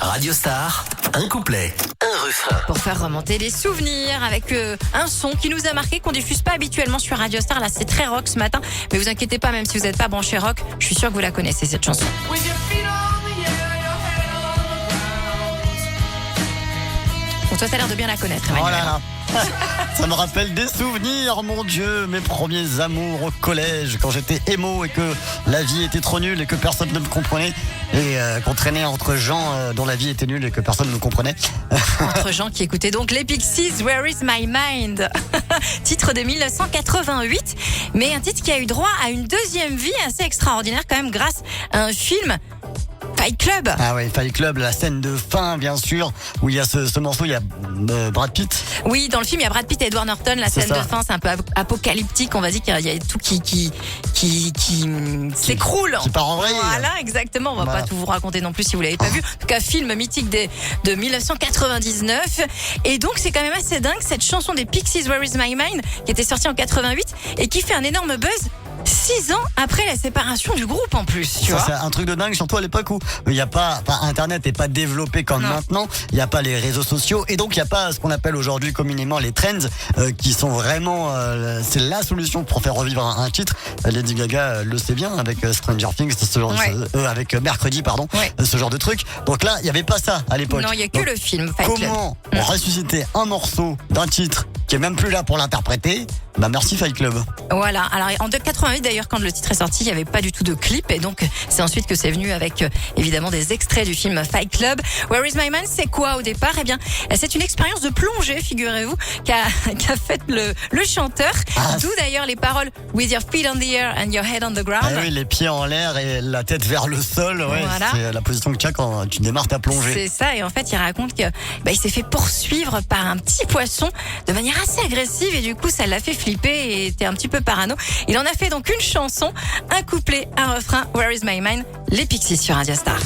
Radio Star, un couplet, un refrain. Pour faire remonter les souvenirs avec un son qui nous a marqué, qu'on diffuse pas habituellement sur Radio Star. Là, c'est très rock ce matin. Mais vous inquiétez pas, même si vous n'êtes pas branché rock, je suis sûre que vous la connaissez, cette chanson. Bon, toi, t'as l'air de bien la connaître, Emmanuel. Oh là là. Ça me rappelle des souvenirs, mon Dieu, mes premiers amours au collège, quand j'étais émo et que la vie était trop nulle et que personne ne me comprenait et qu'on traînait entre gens dont la vie était nulle et que personne ne me comprenait. Entre gens qui écoutaient donc les Pixies, Where is my mind? Titre de 1988, mais un titre qui a eu droit à une deuxième vie assez extraordinaire quand même grâce à un film, Fight Club. Ah oui, Fight Club, la scène de fin, bien sûr, où il y a ce morceau, il y a Brad Pitt. Oui, dans le film, il y a Brad Pitt et Edward Norton. La scène de fin, c'est un peu apocalyptique. On va dire qu'il y a tout qui s'écroule. Qui part en vrille. Voilà, exactement. On va pas tout vous raconter non plus si vous l'avez pas vu. En tout cas, film mythique de 1999. Et donc, c'est quand même assez dingue, cette chanson des Pixies, Where is my mind, qui était sortie en 88 et qui fait un énorme buzz 6 ans après la séparation du groupe en plus, tu vois. C'est un truc de dingue, surtout à l'époque où il n'y a pas, Internet n'est pas développé comme maintenant, il n'y a pas les réseaux sociaux et donc il n'y a pas ce qu'on appelle aujourd'hui communément les trends qui sont vraiment, c'est la solution pour faire revivre un titre. Lady Gaga le sait bien avec Stranger Things, ce genre, avec Mercredi, ce genre de truc. Donc là, il n'y avait pas ça à l'époque. Non, il n'y a que le film Fight Club. Comment ressusciter un morceau d'un titre qui est même plus là pour l'interpréter? Bah merci Fight Club. Voilà, alors en 88 d'ailleurs, quand le titre est sorti, il n'y avait pas du tout de clip et donc c'est ensuite que c'est venu avec évidemment des extraits du film Fight Club. Where is my man, c'est quoi au départ? Eh bien, c'est une expérience de plongée, figurez-vous, qu'a fait le chanteur, d'où d'ailleurs les paroles With your feet on the air and your head on the ground. Ah oui, les pieds en l'air et la tête vers le sol, voilà. C'est la position que tu as quand tu démarres ta plongée. C'est ça, et en fait il raconte que il s'est fait poursuivre par un petit poisson de manière assez agressive et du coup ça l'a fait flipper et était un petit peu parano. Il en a fait donc une chanson, un couplet, un refrain, Where is my mind, les Pixies sur Radio Star.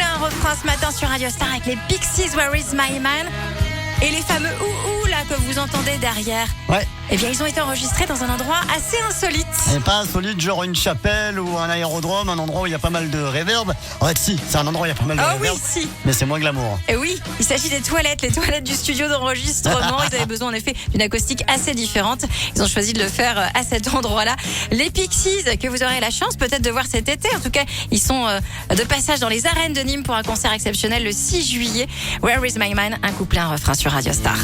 Un refrain ce matin sur Radio Star avec les Pixies, Where is my man, et les fameux ouh là que vous entendez derrière. Ouais. Eh bien, ils ont été enregistrés dans un endroit assez insolite. Et pas insolite, genre une chapelle ou un aérodrome, un endroit où il y a pas mal de reverb. En fait, si, c'est un endroit où il y a pas mal de reverb. Oui, si. Mais c'est moins glamour. Et oui, il s'agit des toilettes, les toilettes du studio d'enregistrement. Ils avaient besoin en effet d'une acoustique assez différente. Ils ont choisi de le faire à cet endroit-là. Les Pixies, que vous aurez la chance peut-être de voir cet été. En tout cas, ils sont de passage dans les arènes de Nîmes pour un concert exceptionnel le 6 juillet. Where is my man? Un couplet, un refrain sur Radio Star.